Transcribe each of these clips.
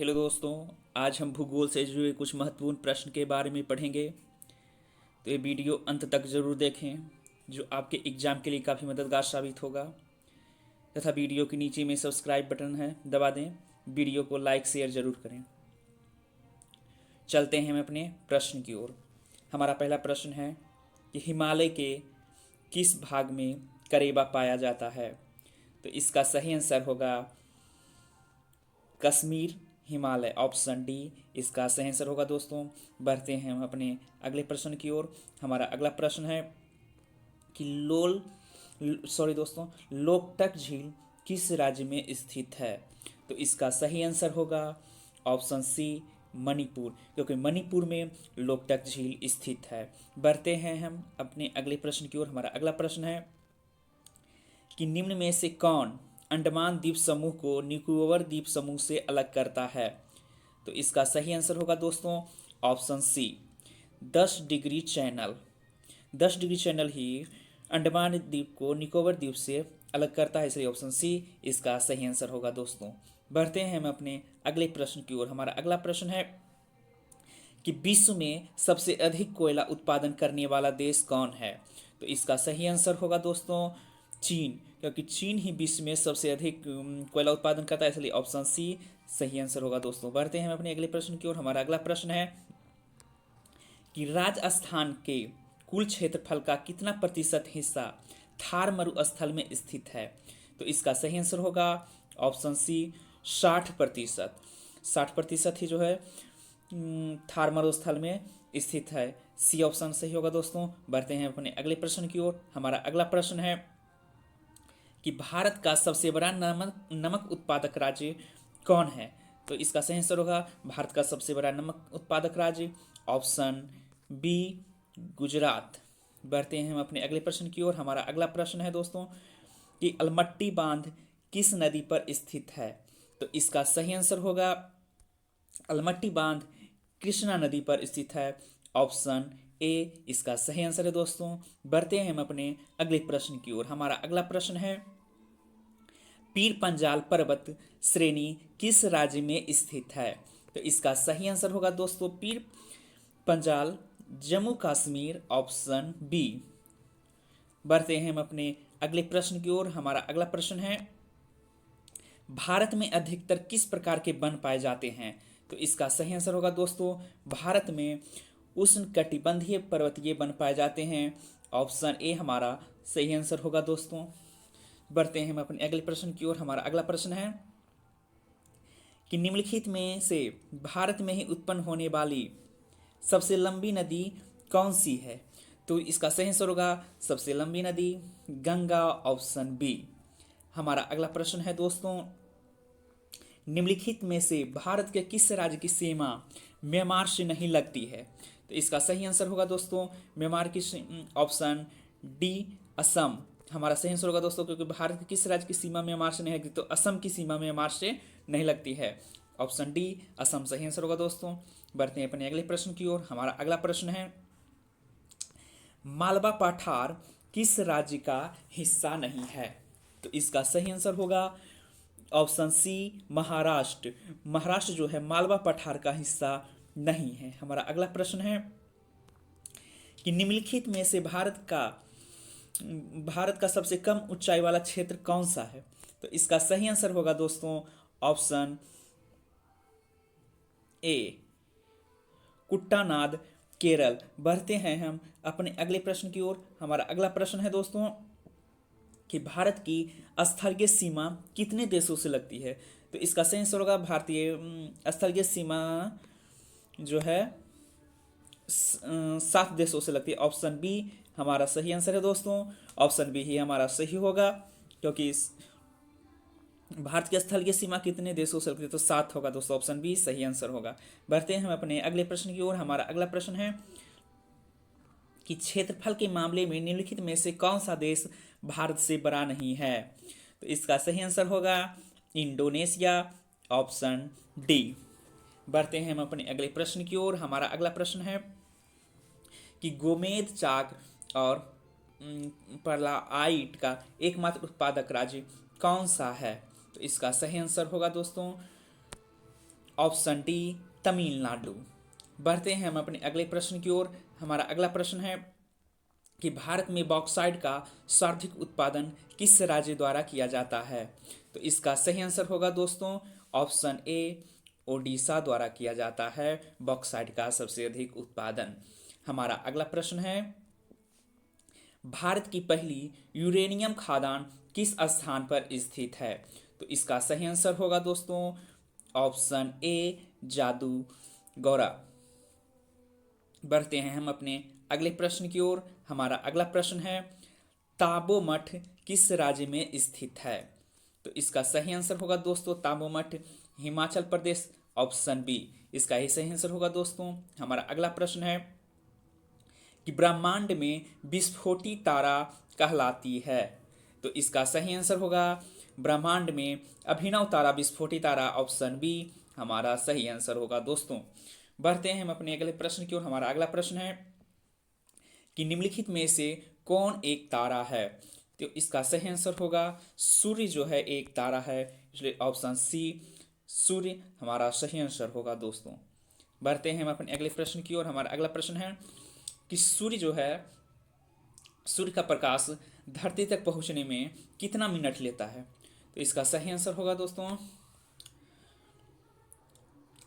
Hello दोस्तों, आज हम भूगोल से जुड़े कुछ महत्वपूर्ण प्रश्न के बारे में पढ़ेंगे। तो ये वीडियो अंत तक ज़रूर देखें, जो आपके एग्ज़ाम के लिए काफ़ी मददगार साबित होगा। तथा वीडियो के नीचे में सब्सक्राइब बटन है, दबा दें। वीडियो को लाइक शेयर ज़रूर करें। चलते हैं हम अपने प्रश्न की ओर। हमारा पहला प्रश्न है कि हिमालय के किस भाग में करेबा पाया जाता है। तो इसका सही आंसर होगा कश्मीर हिमालय, ऑप्शन डी इसका सही आंसर होगा। दोस्तों, बढ़ते हैं हम अपने अगले प्रश्न की ओर। हमारा अगला प्रश्न है कि लोकटक झील किस राज्य में स्थित है। तो इसका सही आंसर होगा ऑप्शन सी मणिपुर, क्योंकि मणिपुर में लोकटक झील स्थित है। बढ़ते हैं हम अपने अगले प्रश्न की ओर। हमारा अगला प्रश्न है कि निम्न में से कौन अंडमान द्वीप समूह को निकोबार द्वीप समूह से अलग करता है। तो इसका सही आंसर होगा दोस्तों option C 10 degree channel. 10 degree channel ही अंडमान द्वीप को निकोबार द्वीप से अलग करता है, इसलिए ऑप्शन सी इसका सही आंसर होगा। दोस्तों, बढ़ते हैं हम अपने अगले प्रश्न की ओर। हमारा अगला प्रश्न है कि विश्व में सबसे अधिक कोयला उत्पादन करने वाला देश कौन है। तो इसका सही आंसर होगा दोस्तों चीन, क्योंकि चीन ही विश्व में सबसे अधिक कोयला उत्पादन करता है, इसलिए ऑप्शन सी सही आंसर होगा। दोस्तों, बढ़ते हैं अपने अगले प्रश्न की ओर। हमारा अगला प्रश्न है कि राजस्थान के कुल क्षेत्रफल का कितना प्रतिशत हिस्सा थार मरुस्थल में स्थित है। तो इसका सही आंसर होगा ऑप्शन सी 60%। 60% ही जो है थार मरुस्थल में स्थित है। सी ऑप्शन सही होगा। दोस्तों, बढ़ते हैं अपने अगले प्रश्न की ओर। हमारा अगला प्रश्न है कि भारत का सबसे बड़ा नमक उत्पादक राज्य कौन है। तो इसका सही आंसर होगा भारत का सबसे बड़ा नमक उत्पादक राज्य ऑप्शन बी गुजरात। बढ़ते हैं हम अपने अगले प्रश्न की ओर। हमारा अगला प्रश्न है दोस्तों कि अलमट्टी बांध किस नदी पर स्थित है। तो इसका सही आंसर होगा अलमट्टी बांध कृष्णा नदी पर स्थित है, ऑप्शन ए इसका सही आंसर है। दोस्तों, बढ़ते हैं हम अपने अगले प्रश्न की ओर। हमारा अगला प्रश्न है पीर पंजाल पर्वत श्रेणी किस राज्य में स्थित है। तो इसका सही आंसर होगा दोस्तों पीर पंजाल जम्मू कश्मीर, ऑप्शन बी। बढ़ते हैं हम अपने अगले प्रश्न की ओर। हमारा अगला प्रश्न है भारत में अधिकतर किस प्रकार के वन पाए जाते हैं। तो इसका सही आंसर होगा दोस्तों भारत में उष्णकटिबंधीय पर्वतीय वन पाए जाते हैं, ऑप्शन ए हमारा सही आंसर होगा। दोस्तों, बढ़ते हैं हम अपने अगले प्रश्न की ओर। हमारा अगला प्रश्न है कि निम्नलिखित में से भारत में ही उत्पन्न होने वाली सबसे लंबी नदी कौन सी है। तो इसका सही आंसर होगा सबसे लंबी नदी गंगा, ऑप्शन बी। हमारा अगला प्रश्न है दोस्तों निम्नलिखित में से भारत के किस राज्य की सीमा म्यांमार से नहीं लगती है। तो इसका सही आंसर होगा दोस्तों म्यांमार की ऑप्शन डी असम हमारा सही आंसर होगा दोस्तों, क्योंकि भारत के किस राज्य की सीमा म्यांमार से नहीं लगती, तो असम की सीमा म्यांमार से नहीं लगती है, ऑप्शन डी असम सही आंसर होगा। दोस्तों, बढ़ते हैं अपने अगले प्रश्न की ओर। हमारा अगला प्रश्न है मालवा पठार किस राज्य का हिस्सा नहीं है। तो इसका सही आंसर होगा ऑप्शन सी महाराष्ट्र। महाराष्ट्र जो है मालवा पठार का हिस्सा नहीं है। हमारा अगला प्रश्न है कि निम्नलिखित में से भारत का सबसे कम ऊंचाई वाला क्षेत्र कौन सा है। तो इसका सही आंसर होगा दोस्तों ऑप्शन ए कुट्टानाद, केरल। बढ़ते हैं हम अपने अगले प्रश्न की ओर। हमारा अगला प्रश्न है दोस्तों कि भारत की स्थलीय सीमा कितने देशों से लगती है। तो इसका सही आंसर होगा भारतीय स्थलीय सीमा जो है 7 देशों से लगती है, ऑप्शन बी हमारा सही आंसर है। दोस्तों, ऑप्शन बी ही हमारा सही होगा, क्योंकि भारत की स्थलीय सीमा कितने देशों से लगती है, तो 7 होगा दोस्तों, ऑप्शन बी सही आंसर होगा। बढ़ते हैं हम अपने अगले प्रश्न की ओर। हमारा अगला प्रश्न है कि क्षेत्रफल के मामले में निम्नलिखित में से कौन सा देश भारत से बड़ा नहीं है। तो इसका सही आंसर होगा इंडोनेशिया, ऑप्शन डी। बढ़ते हैं हम अपने अगले प्रश्न की ओर। हमारा अगला प्रश्न है कि गोमेद चाक और परलाइट का एकमात्र उत्पादक राज्य कौन सा है। तो इसका सही आंसर होगा दोस्तों ऑप्शन डी तमिलनाडु। बढ़ते हैं हम अपने अगले प्रश्न की ओर। हमारा अगला प्रश्न है कि भारत में बॉक्साइट का सर्वाधिक उत्पादन किस राज्य द्वारा किया जाता है? तो इसका सही आंसर होगा दोस्तों ऑप्शन ए ओडिशा द्वारा किया जाता है बॉक्साइट का सबसे अधिक उत्पादन। हमारा अगला प्रश्न है भारत की पहली यूरेनियम खदान किस स्थान पर स्थित है? तो इसका सही आंसर होगा दोस्तों ऑप्शन ए जादूगौड़ा। बढ़ते हैं हम अपने अगले प्रश्न की ओर। हमारा अगला प्रश्न है ताबो मठ किस राज्य में स्थित है? तो इसका सही आंसर होगा दोस्तों ताबो मठ हिमाचल प्रदेश, ऑप्शन बी इसका ही सही आंसर होगा दोस्तों। हमारा अगला प्रश्न है कि ब्रह्मांड में विस्फोटी तारा कहलाती है? तो इसका सही आंसर होगा ब्रह्मांड में अभिनव तारा विस्फोटी तारा, ऑप्शन बी हमारा सही आंसर होगा दोस्तों। बढ़ते हैं हम अपने अगले प्रश्न की ओर। हमारा अगला प्रश्न है कि निम्नलिखित में से कौन एक तारा है? तो इसका सही आंसर होगा सूर्य जो है एक तारा है, इसलिए ऑप्शन सी सूर्य हमारा सही आंसर होगा दोस्तों। बढ़ते हैं हम अपने अगले प्रश्न की ओर। हमारा अगला प्रश्न है कि सूर्य जो है सूर्य का प्रकाश धरती तक पहुंचने में कितना मिनट लेता है? तो इसका सही आंसर होगा दोस्तों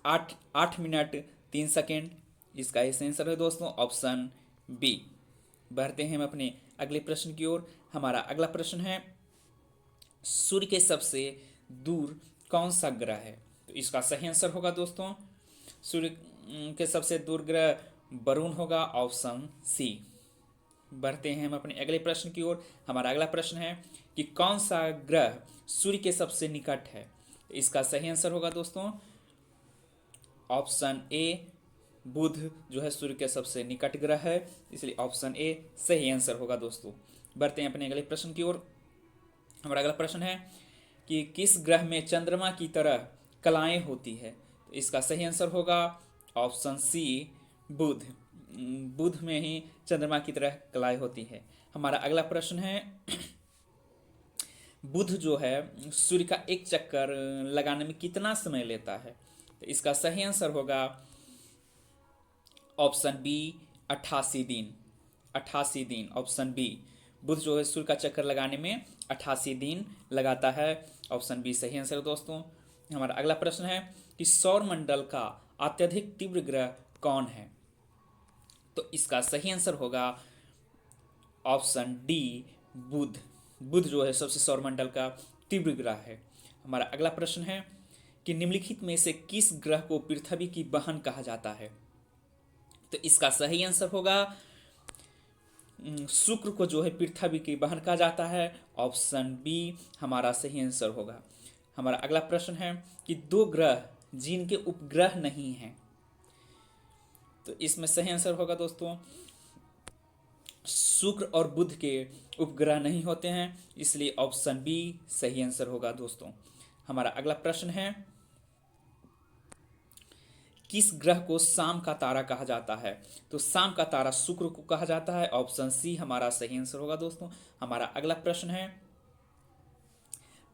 8 मिनट 3 सेकेंड। इसका सही आंसर है दोस्तों ऑप्शन बी। बढ़ते हैं हम अपने अगले प्रश्न की ओर। हमारा अगला प्रश्न है सूर्य के सबसे दूर कौन सा ग्रह है? तो इसका सही आंसर होगा दोस्तों सूर्य के सबसे दूर ग्रह वरुण होगा, ऑप्शन सी। बढ़ते हैं हम अपने अगले प्रश्न की ओर। हमारा अगला प्रश्न है कि कौन सा ग्रह सूर्य के सबसे निकट है? इसका सही आंसर होगा दोस्तों ऑप्शन ए बुध जो है सूर्य के सबसे निकट ग्रह है, इसलिए ऑप्शन ए सही आंसर होगा दोस्तों। बढ़ते हैं अपने अगले प्रश्न की ओर। हमारा अगला प्रश्न है कि किस ग्रह में चंद्रमा की तरह कलाएं होती है? तो इसका सही आंसर होगा ऑप्शन सी बुध। बुध में ही चंद्रमा की तरह कलाएं होती है। हमारा अगला प्रश्न है बुध जो है सूर्य का एक चक्कर लगाने में कितना समय लेता है? तो इसका सही आंसर होगा ऑप्शन बी 88 दिन। 88 दिन ऑप्शन बी। बुध जो है सूर्य का चक्कर लगाने में 88 दिन लगाता है, ऑप्शन बी सही आंसर है दोस्तों। हमारा अगला प्रश्न है कि सौर मंडल का अत्यधिक तीव्र ग्रह कौन है? तो इसका सही आंसर होगा ऑप्शन डी बुध। बुध जो है सबसे सौरमंडल का तीव्र ग्रह है। हमारा अगला प्रश्न है कि निम्नलिखित में से किस ग्रह को पृथ्वी की बहन कहा जाता है? तो इसका सही आंसर होगा शुक्र को जो है पृथ्वी की बहन कहा जाता है, ऑप्शन बी हमारा सही आंसर होगा। हमारा अगला प्रश्न है कि 2 ग्रह जिनके उपग्रह नहीं हैं, तो इसमें सही आंसर होगा दोस्तों शुक्र और बुध के उपग्रह नहीं होते हैं, इसलिए ऑप्शन बी सही आंसर होगा दोस्तों। हमारा अगला प्रश्न है किस ग्रह को शाम का तारा कहा जाता है? तो शाम का तारा शुक्र को कहा जाता है, ऑप्शन सी हमारा सही आंसर होगा दोस्तों। हमारा अगला प्रश्न है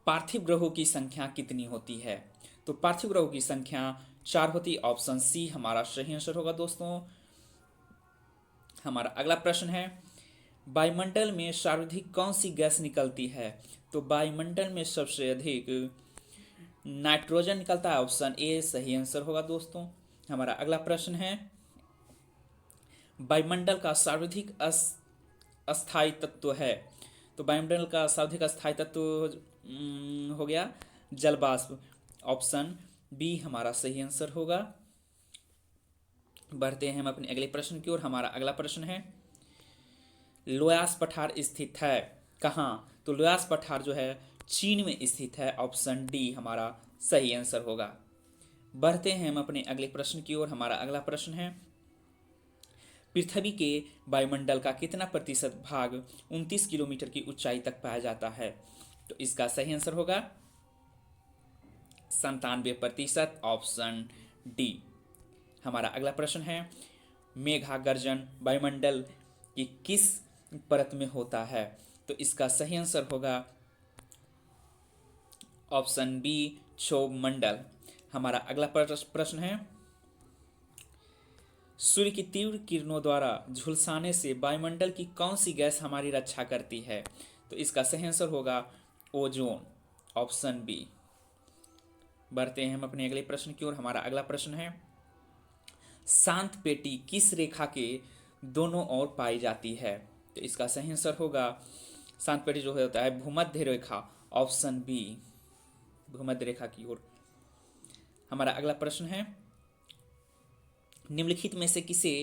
पार्थिव ग्रहों की संख्या कितनी होती है? तो पार्थिव ग्रहों की संख्या 4 होती, ऑप्शन सी हमारा सही आंसर होगा दोस्तों। हमारा अगला प्रश्न है वायुमंडल में सर्वाधिक कौन सी गैस निकलती है? तो वायुमंडल में सबसे अधिक नाइट्रोजन निकलता है, ऑप्शन ए सही आंसर होगा दोस्तों। हमारा अगला प्रश्न है वायुमंडल का सर्वाधिक अस्थायी तत्व है? तो वायुमंडल का सर्वाधिक अस्थायी तत्व हो गया जल वाष्प, ऑप्शन बी हमारा सही आंसर होगा। बढ़ते हैं हम अपने अगले प्रश्न की ओर। हमारा अगला प्रश्न है लोयास पठार स्थित है कहाँ? तो लोयास पठार जो है चीन में स्थित है, ऑप्शन डी हमारा सही आंसर होगा। बढ़ते हैं हम अपने अगले प्रश्न की ओर। हमारा अगला प्रश्न है पृथ्वी के वायुमंडल का कितना प्रतिशत भाग 29 किलोमीटर की ऊंचाई तक पाया जाता है? तो इसका सही आंसर होगा 97%, ऑप्शन डी। हमारा अगला प्रश्न है मेघा गर्जन वायुमंडल की किस परत में होता है? तो इसका सही आंसर होगा ऑप्शन बी क्षोभ मंडल। हमारा अगला प्रश्न है, सूर्य की तीव्र किरणों द्वारा झुलसाने से वायुमंडल की कौन सी गैस हमारी रक्षा करती है? तो इसका सही आंसर होगा ओजोन, ऑप्शन बी। बढ़ते हैं हम अपने अगले प्रश्न की ओर। हमारा अगला प्रश्न है, शांत पेटी किस रेखा के दोनों ओर पाई जाती है? तो इसका सही आंसर होगा, शांत पेटी जो होता है भूमध्य रेखा, ऑप्शन बी, भूमध्य रेखा की ओर। हमारा अगला प्रश्न है, निम्नलिखित में से किसे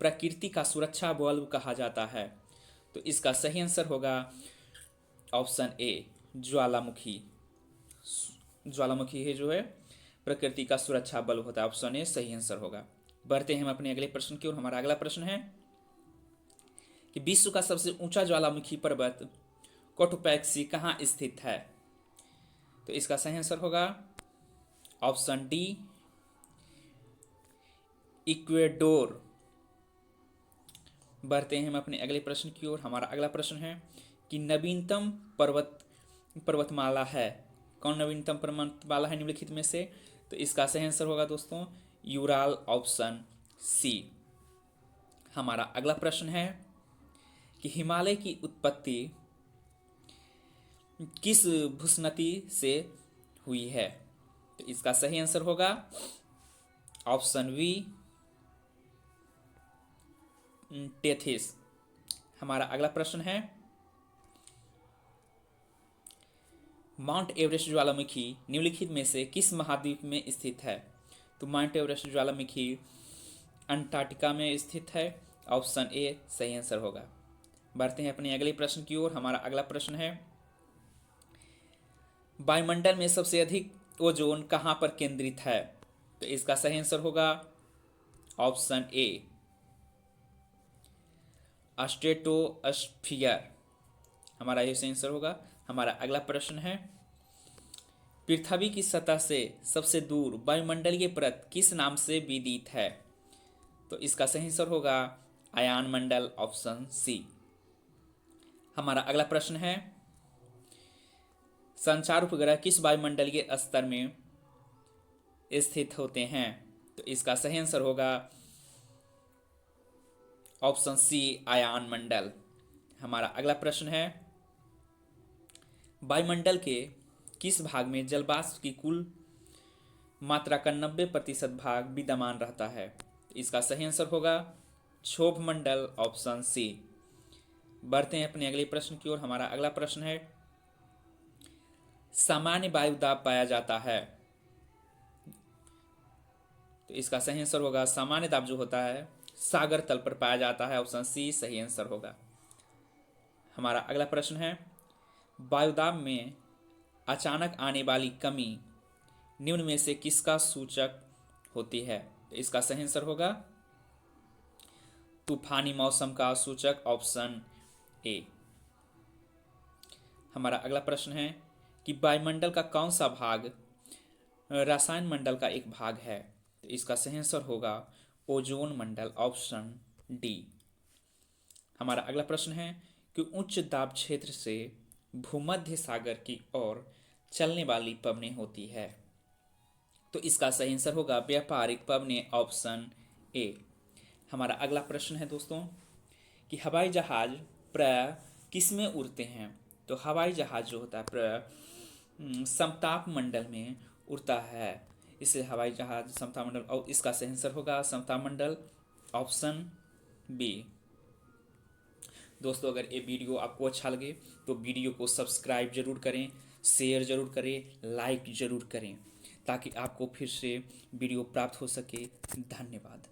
प्रकृति का सुरक्षा बल्ब कहा जाता है? तो इसका सही आंसर होगा ऑप्शन ए, ज्वालामुखी। ज्वालामुखी है जो है प्रकृति का सुरक्षा बल्ब होता है, ऑप्शन ए सही आंसर होगा। बढ़ते हैं हम अपने अगले प्रश्न की ओर। हमारा अगला प्रश्न है कि विश्व का सबसे ऊंचा ज्वालामुखी पर्वत कोटोपैक्सी कहाँ स्थित है? तो इसका सही आंसर होगा ऑप्शन डी, इक्वेडोर। बढ़ते हैं हम अपने अगले प्रश्न की ओर। हमारा अगला प्रश्न है कि नवीनतम पर्वतमाला है, कौन नवीनतम पर्वतमाला है निम्नलिखित में से? तो इसका सही आंसर होगा दोस्तों यूराल, ऑप्शन सी। हमारा अगला प्रश्न है कि हिमालय की उत्पत्ति किस भूस्नति से हुई है? तो इसका सही आंसर होगा ऑप्शन वी, टेथिस। हमारा अगला प्रश्न है, माउंट एवरेस्ट ज्वालामुखी निम्नलिखित में से किस महाद्वीप में स्थित है? तो माउंट एवरेस्ट ज्वालामुखी अंटार्कटिका में स्थित है, ऑप्शन ए सही आंसर होगा। बढ़ते हैं अपने अगले प्रश्न की ओर। हमारा अगला प्रश्न है, वायुमंडल में सबसे अधिक ओजोन कहाँ पर केंद्रित है? तो इसका सही आंसर होगा ऑप्शन ए, स्ट्रेटोस्फियर। हमारा ये सही आंसर होगा। हमारा अगला प्रश्न है, पृथ्वी की सतह से सबसे दूर वायुमंडलीय परत किस नाम से विदित है? तो इसका सही आंसर होगा अयान मंडल, ऑप्शन सी। हमारा अगला प्रश्न है, संचार उपग्रह किस वायुमंडलीय स्तर में स्थित होते हैं? तो इसका सही आंसर होगा ऑप्शन सी, अयान मंडल। हमारा अगला प्रश्न है, वायुमंडल के किस भाग में जलवाष्प की कुल मात्रा का 90% भाग विद्यमान रहता है? इसका सही आंसर होगा क्षोभ मंडल, ऑप्शन सी। बढ़ते हैं अपने अगले प्रश्न की ओर। हमारा अगला प्रश्न है, सामान्य वायु दाब पाया जाता है? तो इसका सही आंसर होगा सामान्य दाब जो होता है सागर तल पर पाया जाता है, ऑप्शन सी सही आंसर होगा। हमारा अगला प्रश्न है, वायुदाब में अचानक आने वाली कमी निम्न में से किसका सूचक होती है? तो इसका सही आंसर होगा तूफानी मौसम का सूचक, ऑप्शन ए। हमारा अगला प्रश्न है कि वायुमंडल का कौन सा भाग रसायन मंडल का एक भाग है? तो इसका सही आंसर होगा ओजोन मंडल, ऑप्शन डी। हमारा अगला प्रश्न है कि उच्च दाब क्षेत्र से भूमध्य सागर की ओर चलने वाली पवनें होती है? तो इसका सही आंसर होगा व्यापारिक पवनें, ऑप्शन ए। हमारा अगला प्रश्न है दोस्तों कि हवाई जहाज प्रायः किस में उड़ते हैं? तो हवाई जहाज जो होता है प्रायः समताप मंडल में उड़ता है, इसलिए हवाई जहाज समताप मंडल, और इसका सही आंसर होगा समताप मंडल, ऑप्शन बी। दोस्तों अगर ये वीडियो आपको अच्छा लगे तो वीडियो को सब्सक्राइब जरूर करें, शेयर जरूर करें, लाइक जरूर करें, ताकि आपको फिर से वीडियो प्राप्त हो सके। धन्यवाद।